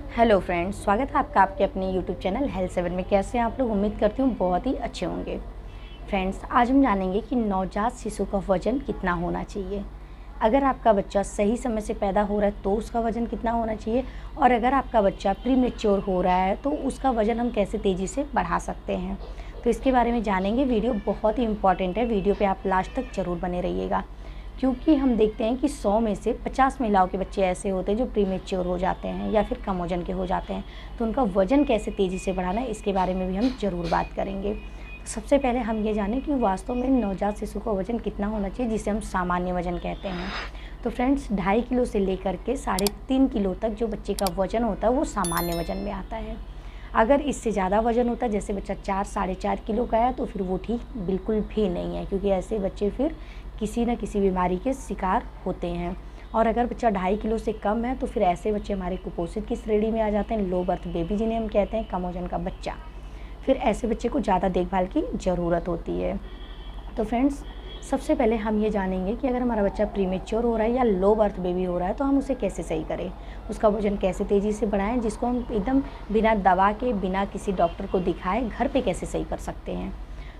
Hello friends, स्वागत है आपका आपके अपने यूट्यूब चैनल हेल्थ 7 में। कैसे हैं आप लोग? उम्मीद करती हूँ बहुत ही अच्छे होंगे। फ्रेंड्स, आज हम जानेंगे कि नवजात शिशु का वज़न कितना होना चाहिए। अगर आपका बच्चा सही समय से पैदा हो रहा है तो उसका वज़न कितना होना चाहिए, और अगर आपका बच्चा प्रीमेच्योर हो रहा है तो उसका वज़न हम कैसे तेज़ी से बढ़ा सकते हैं, तो इसके बारे में जानेंगे। वीडियो बहुत ही इंपॉर्टेंट है, वीडियो पर आप लास्ट तक ज़रूर बने रहिएगा, क्योंकि हम देखते हैं कि 100 में से 50 महिलाओं के बच्चे ऐसे होते हैं जो प्रीमेच्योर हो जाते हैं या फिर कम वजन के हो जाते हैं। तो उनका वज़न कैसे तेज़ी से बढ़ाना है, इसके बारे में भी हम ज़रूर बात करेंगे। तो सबसे पहले हम ये जानें कि वास्तव में नवजात शिशु का वज़न कितना होना चाहिए, जिसे हम सामान्य वज़न कहते हैं। तो फ्रेंड्स, 2.5 किलो से लेकर के 3.5 किलो तक जो बच्चे का वज़न होता है वो सामान्य वज़न में आता है। अगर इससे ज़्यादा वज़न होता है, जैसे बच्चा 4-4.5 किलो का है, तो फिर वो ठीक बिल्कुल भी नहीं है, क्योंकि ऐसे बच्चे फिर किसी न किसी बीमारी के शिकार होते हैं। और अगर बच्चा 2.5 किलो से कम है तो फिर ऐसे बच्चे हमारे कुपोषित की श्रेणी में आ जाते हैं, लो बर्थ बेबी जिन्हें हम कहते हैं, कम वजन का बच्चा। फिर ऐसे बच्चे को ज़्यादा देखभाल की ज़रूरत होती है। तो फ्रेंड्स, सबसे पहले हम ये जानेंगे कि अगर हमारा बच्चा प्रीमेच्योर हो रहा है या लो बर्थ बेबी हो रहा है तो हम उसे कैसे सही करें, उसका वज़न कैसे तेज़ी से बढ़ाएं, जिसको हम एकदम बिना दवा के, बिना किसी डॉक्टर को दिखाए घर पे कैसे सही कर सकते हैं।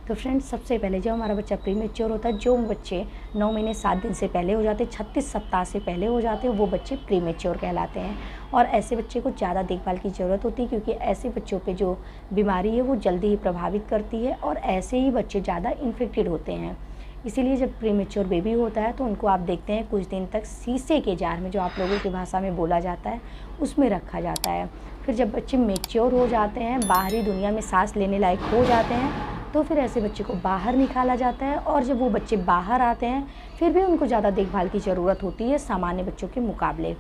तो फ्रेंड्स, सबसे पहले जब हमारा बच्चा प्रीमेच्योर होता है, जो बच्चे 9 महीने 7 दिन से पहले हो जाते हैं, 36 सप्ताह से पहले हो जाते हैं, वो बच्चे प्रीमेच्योर कहलाते हैं। और ऐसे बच्चे को ज़्यादा देखभाल की ज़रूरत होती है, क्योंकि ऐसे बच्चों पे जो बीमारी है वो जल्दी ही प्रभावित करती है, और ऐसे ही बच्चे ज़्यादा इन्फेक्टेड होते हैं। इसीलिए जब प्रीमेच्योर बेबी होता है तो उनको आप देखते हैं कुछ दिन तक शीशे के जार में, जो आप लोगों की भाषा में बोला जाता है, उसमें रखा जाता है। फिर जब बच्चे मेच्योर हो जाते हैं, बाहरी दुनिया में सांस लेने लायक हो जाते हैं, तो फिर ऐसे बच्चे को बाहर निकाला जाता है। और जब वो बच्चे बाहर आते हैं फिर भी उनको ज़्यादा देखभाल की ज़रूरत होती है सामान्य बच्चों के मुकाबले।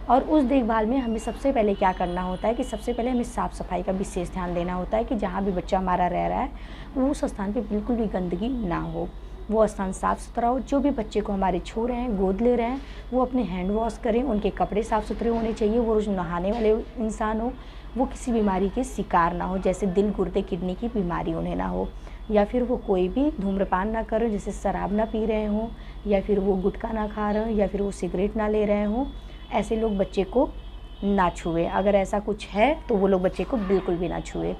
और उस देखभाल में हमें सबसे पहले क्या करना होता है कि सबसे पहले हमें साफ़ सफाई का विशेष ध्यान देना होता है, कि जहाँ भी बच्चा हमारा रह रहा है वो उस स्थान पर बिल्कुल भी गंदगी ना हो, वो स्थान साफ़ सुथरा हो। जो भी बच्चे को हमारे छू रहे हैं, गोद ले रहे हैं, वो अपने हैंड वॉश करें, उनके कपड़े साफ़ सुथरे होने चाहिए, वो रोज़ नहाने वाले इंसान हो, वो किसी बीमारी के शिकार ना हो, जैसे दिल, गुर्दे, किडनी की बीमारी उन्हें ना हो, या फिर वो कोई भी धूम्रपान ना करें, जैसे शराब ना पी रहे हों, या फिर वो गुटखा ना खा रहे हों, या फिर वो सिगरेट ना ले रहे हों। ऐसे लोग बच्चे को ना छुए। अगर ऐसा कुछ है तो वो लोग बच्चे को बिल्कुल भी ना छुए।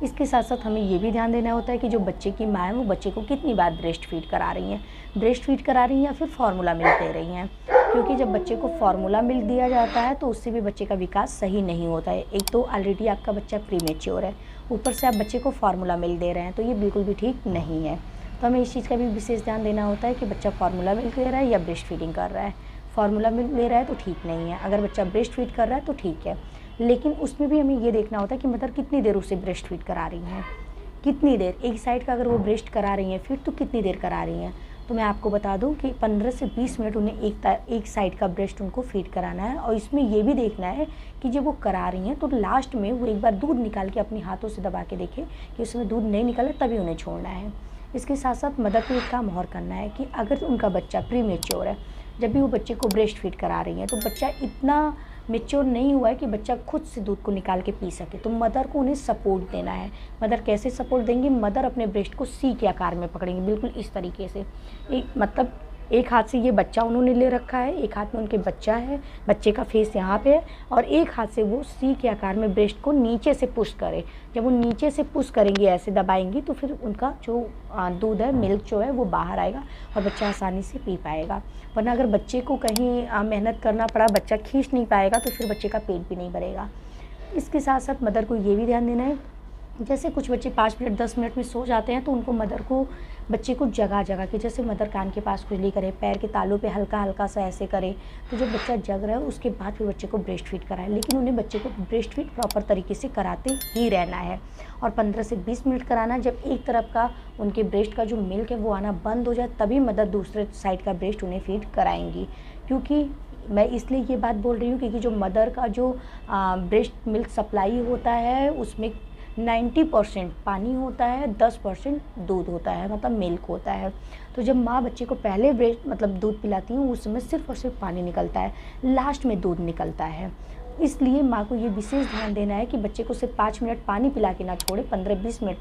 इसके साथ साथ हमें ये भी ध्यान देना होता है कि जो बच्चे की माँ है वो बच्चे को कितनी बार ब्रेस्ट फीड करा रही हैं, या फिर फार्मूला मिल्क दे रही हैं। क्योंकि जब बच्चे को फार्मूला मिल्क दिया जाता है तो उससे भी बच्चे का विकास सही नहीं होता है। एक तो ऑलरेडी आपका बच्चा प्रीमेच्योर है, ऊपर से आप बच्चे को फार्मूला मिल्क दे रहे हैं, तो ये बिल्कुल भी ठीक नहीं है। तो हमें इस चीज़ का भी विशेष ध्यान देना होता है कि बच्चा फार्मूला मिल्क ले रहा है या ब्रेस्ट फीडिंग कर रहा है। फार्मूला मिल्क ले रहा है तो ठीक नहीं है, अगर बच्चा ब्रेस्ट फीड कर रहा है तो ठीक है, लेकिन उसमें भी हमें ये देखना होता है कि मदर कितनी देर उसे ब्रेस्ट फीड करा रही हैं, कितनी देर। एक साइड का अगर वो ब्रेस्ट करा रही हैं फिर तो कितनी देर करा रही हैं। तो मैं आपको बता दूं कि 15 से 20 मिनट उन्हें एक साइड का ब्रेस्ट उनको फीड कराना है। और इसमें ये भी देखना है कि जब वो करा रही हैं तो लास्ट में वो एक बार दूध निकाल के अपने हाथों से दबा के देखें कि उसमें दूध नहीं निकला, तभी उन्हें छोड़ना है। इसके साथ साथ मदर को एक काम और करना है कि अगर उनका बच्चा प्रीमेच्योर है, जब भी वो बच्चे को ब्रेस्ट फीड करा रही हैं तो बच्चा इतना मेच्योर नहीं हुआ है कि बच्चा खुद से दूध को निकाल के पी सके, तो मदर को उन्हें सपोर्ट देना है। मदर कैसे सपोर्ट देंगी? मदर अपने ब्रेस्ट को सी के आकार में पकड़ेंगी, बिल्कुल इस तरीके से। एक हाथ से ये बच्चा उन्होंने ले रखा है, एक हाथ में उनके बच्चा है, बच्चे का फेस यहाँ पे है, और एक हाथ से वो सी के आकार में ब्रेस्ट को नीचे से पुश करें। जब वो नीचे से पुश करेंगी, ऐसे दबाएंगी, तो फिर उनका जो दूध है, मिल्क जो है, वो बाहर आएगा और बच्चा आसानी से पी पाएगा। वरना अगर बच्चे को कहीं मेहनत करना पड़ा, बच्चा खींच नहीं पाएगा, तो फिर बच्चे का पेट भी नहीं भरेगा। इसके साथ साथ मदर को ये भी ध्यान देना है, जैसे कुछ बच्चे 5 मिनट 10 मिनट में सो जाते हैं, तो उनको मदर को बच्चे को जगा के, जैसे मदर कान के पास खुजली करे, पैर के तालू पे हल्का हल्का सा ऐसे करे, तो जब बच्चा जग रहा है उसके बाद फिर बच्चे को ब्रेस्ट फीड कराए। लेकिन उन्हें बच्चे को ब्रेस्ट फीड प्रॉपर तरीके से कराते ही रहना है, और 15 से 20 मिनट कराना। जब एक तरफ का उनके ब्रेस्ट का जो मिल्क है वो आना बंद हो जाए, तभी मदर दूसरे साइड का ब्रेस्ट उन्हें फीड कराएंगी। क्योंकि मैं इसलिए ये बात बोल रही हूँ क्योंकि जो मदर का जो ब्रेस्ट मिल्क सप्लाई होता है उसमें 90% पानी होता है, 10% दूध होता है, मतलब मिल्क होता है। तो जब माँ बच्चे को पहले ब्रेस्ट दूध पिलाती है उस समय सिर्फ और सिर्फ पानी निकलता है, लास्ट में दूध निकलता है। इसलिए माँ को ये विशेष ध्यान देना है कि बच्चे को सिर्फ 5 मिनट पानी पिला के ना छोड़े, 15-20 मिनट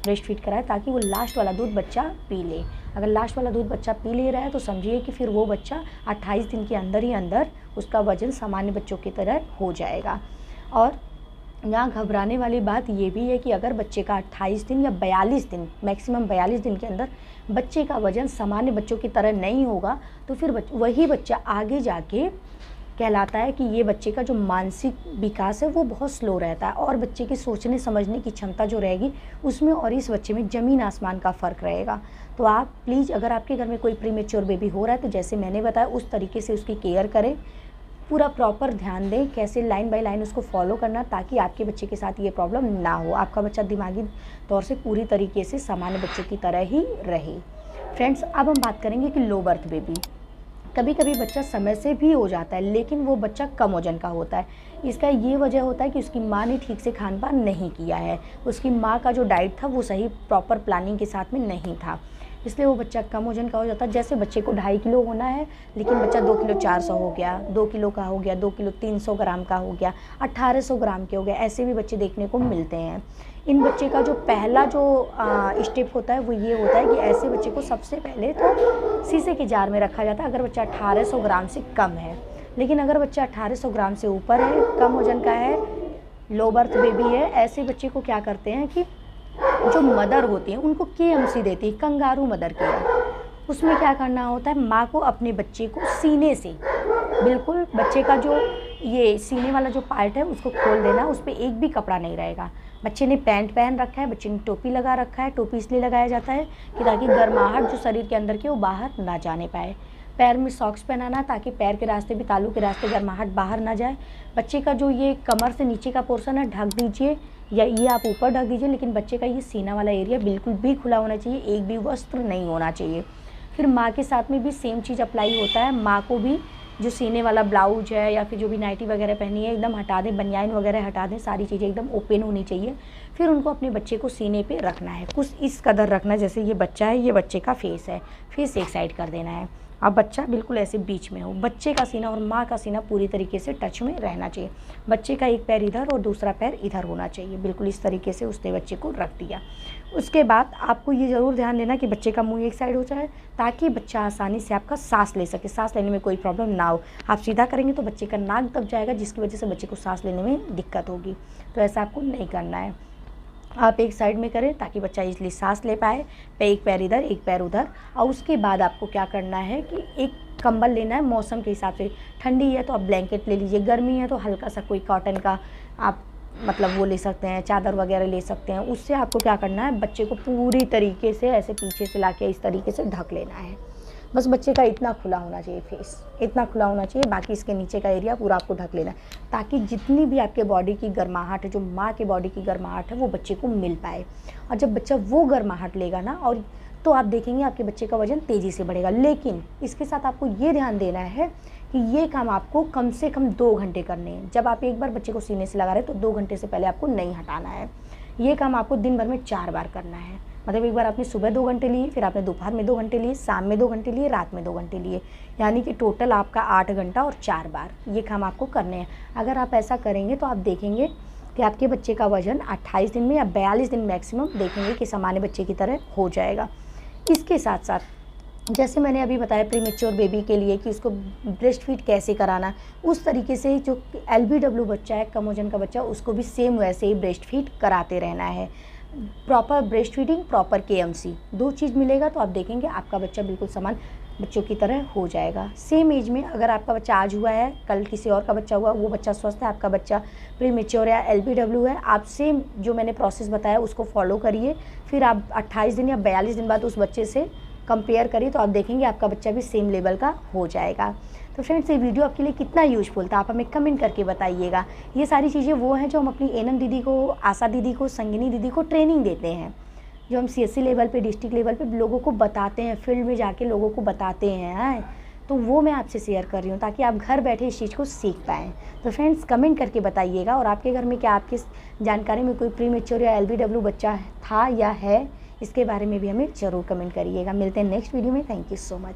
ब्रेस्ट फीड कराए, ताकि वो लास्ट वाला दूध बच्चा पी ले। अगर लास्ट वाला दूध बच्चा पी ले रहा है तो समझिए कि फिर वो बच्चा 28 दिन के अंदर ही अंदर उसका वजन सामान्य बच्चों की तरह हो जाएगा। और यहाँ घबराने वाली बात ये भी है कि अगर बच्चे का 28 दिन या 42 दिन, मैक्सिमम 42 दिन के अंदर बच्चे का वज़न सामान्य बच्चों की तरह नहीं होगा, तो फिर वही बच्चा आगे जाके कहलाता है कि ये बच्चे का जो मानसिक विकास है वो बहुत स्लो रहता है, और बच्चे की सोचने समझने की क्षमता जो रहेगी उसमें और इस बच्चे में ज़मीन आसमान का फ़र्क रहेगा। तो आप प्लीज़, अगर आपके घर में कोई प्रीमेच्योर बेबी हो रहा है तो जैसे मैंने बताया उस तरीके से उसकी केयर करें, पूरा प्रॉपर ध्यान दें कैसे लाइन बाय लाइन उसको फॉलो करना, ताकि आपके बच्चे के साथ ये प्रॉब्लम ना हो, आपका बच्चा दिमागी तौर से पूरी तरीके से सामान्य बच्चों की तरह ही रहे। फ्रेंड्स, अब हम बात करेंगे कि लो बर्थ बेबी। कभी कभी बच्चा समय से भी हो जाता है, लेकिन वो बच्चा कम वजन का होता है। इसका ये वजह होता है कि उसकी माँ ने ठीक से खान पान नहीं किया है, उसकी माँ का जो डाइट था वो सही प्रॉपर प्लानिंग के साथ में नहीं था, इसलिए वो बच्चा कम वजन का हो जाता है। जैसे बच्चे को 2.5 किलो होना है, लेकिन बच्चा 2 किलो 400 हो गया, 2 किलो का हो गया, 2 किलो 300 ग्राम का हो गया, 1800 ग्राम के हो गया, ऐसे भी बच्चे देखने को मिलते हैं। इन बच्चे का जो पहला जो स्टेप होता है वो ये होता है कि ऐसे बच्चे को सबसे पहले तो शीशे के जार में रखा जाता है अगर बच्चा 1800 ग्राम से कम है। लेकिन अगर बच्चा 1800 ग्राम से ऊपर है, कम वजन का है, लो बर्थ बेबी है, ऐसे बच्चे को क्या करते हैं कि जो मदर होती हैं उनको KMC देती है, कंगारू मदर केयर। उसमें क्या करना होता है, माँ को अपने बच्चे को सीने से, बिल्कुल बच्चे का जो ये सीने वाला जो पार्ट है उसको खोल देना, उस पर एक भी कपड़ा नहीं रहेगा। बच्चे ने पैंट पहन रखा है, बच्चे ने टोपी लगा रखा है, टोपी इसलिए लगाया जाता है कि ताकि गर्माहट जो शरीर के अंदर की वो बाहर ना जाने पाए। पैर में सॉक्स पहनाना ताकि पैर के रास्ते भी, तालू के रास्ते गर्माहट बाहर ना जाए। बच्चे का जो ये कमर से नीचे का पोर्शन है ढक दीजिए, या ये आप ऊपर ढक दीजिए, लेकिन बच्चे का ये सीना वाला एरिया बिल्कुल भी खुला होना चाहिए, एक भी वस्त्र नहीं होना चाहिए। फिर माँ के साथ में भी सेम चीज़ अप्लाई होता है, माँ को भी जो सीने वाला ब्लाउज है या फिर जो भी नाइटी वगैरह पहनी है एकदम हटा दें, बनियान वगैरह हटा दें, सारी चीज़ें एकदम ओपन होनी चाहिए। फिर उनको अपने बच्चे को सीने पे रखना है, कुछ इस कदर रखना है, जैसे ये बच्चा है, ये बच्चे का फेस है, फेस एक साइड कर देना है। अब बच्चा बिल्कुल ऐसे बीच में हो, बच्चे का सीना और माँ का सीना पूरी तरीके से टच में रहना चाहिए। बच्चे का एक पैर इधर और दूसरा पैर इधर होना चाहिए, बिल्कुल इस तरीके से उसने बच्चे को रख दिया। उसके बाद आपको ये ज़रूर ध्यान देना कि बच्चे का मुंह एक साइड हो जाए, ताकि बच्चा आसानी से आपका सांस ले सके, सांस लेने में कोई प्रॉब्लम ना हो। आप सीधा करेंगे तो बच्चे का नाक दब जाएगा, जिसकी वजह से बच्चे को सांस लेने में दिक्कत होगी, तो ऐसा आपको नहीं करना है। आप एक साइड में करें ताकि बच्चा इसलिए सांस ले पाए, एक पैर इधर एक पैर उधर। और उसके बाद आपको क्या करना है कि एक कंबल लेना है मौसम के हिसाब से, ठंडी है तो आप ब्लैंकेट ले लीजिए, गर्मी है तो हल्का सा कोई कॉटन का आप मतलब वो ले सकते हैं, चादर वगैरह ले सकते हैं। उससे आपको क्या करना है, बच्चे को पूरी तरीके से ऐसे पीछे से लाके इस तरीके से ढक लेना है। बस बच्चे का इतना खुला होना चाहिए, फेस इतना खुला होना चाहिए, बाकी इसके नीचे का एरिया पूरा आपको ढक लेना है, ताकि जितनी भी आपके बॉडी की गर्माहट है, जो माँ के बॉडी की गर्माहट है, वो बच्चे को मिल पाए। और जब बच्चा वो गर्माहट लेगा ना, और तो आप देखेंगे आपके बच्चे का वजन तेज़ी से बढ़ेगा। लेकिन इसके साथ आपको ये ध्यान देना है कि ये काम आपको कम से कम 2 घंटे करने हैं। जब आप एक बार बच्चे को सीने से लगा रहे हैं तो 2 घंटे से पहले आपको नहीं हटाना है। ये काम आपको दिन भर में 4 बार करना है, मतलब एक बार आपने सुबह 2 घंटे लिए, फिर आपने दोपहर में 2 घंटे लिए, शाम में 2 घंटे लिए, रात में 2 घंटे लिए, यानी कि टोटल आपका 8 घंटा और 4 बार ये काम आपको करने हैं। अगर आप ऐसा करेंगे तो आप देखेंगे कि आपके बच्चे का वजन 28 दिन में या 42 दिन मैक्सिमम देखेंगे कि सामान्य बच्चे की तरह हो जाएगा। इसके साथ साथ जैसे मैंने अभी बताया प्रीमेच्योर बेबी के लिए कि उसको ब्रेस्ट फीड कैसे कराना, उस तरीके से जो LBW बच्चा है, कम वजन का बच्चा, उसको भी सेम वैसे ही ब्रेस्ट फीड कराते रहना है। Proper breast feeding, proper KMC, 2 चीज़ मिलेगा तो आप देखेंगे आपका बच्चा बिल्कुल समान बच्चों की तरह हो जाएगा। सेम एज में अगर आपका बच्चा आज हुआ है, कल किसी और का बच्चा हुआ, वो बच्चा स्वस्थ है, आपका बच्चा प्रीमेच्योर या LBW है, आप सेम जो मैंने प्रोसेस बताया उसको फॉलो करिए। फिर आप 28 दिन या 42 दिन बाद उस बच्चे से कंपेयर करिए तो आप देखेंगे आपका बच्चा भी सेम लेवल का हो जाएगा। तो फ्रेंड्स, ये वीडियो आपके लिए कितना यूज़फुल था आप हमें कमेंट करके बताइएगा। ये सारी चीज़ें वो हैं जो हम अपनी एनम दीदी को, आशा दीदी को, संगिनी दीदी को ट्रेनिंग देते हैं, जो हम CSC लेवल पे, डिस्ट्रिक्ट लेवल पे लोगों को बताते हैं, फील्ड में जाके लोगों को बताते हैं। तो वो मैं आपसे शेयर कर रही हूँ ताकि आप घर बैठे इस चीज़ को सीख पाएँ। तो फ्रेंड्स, कमेंट करके बताइएगा, और आपके घर में क्या आपकी जानकारी में कोई प्रीमेच्योर या LBW बच्चा था या है, इसके बारे में भी हमें ज़रूर कमेंट करिएगा। मिलते हैं नेक्स्ट वीडियो में। Thank you so much.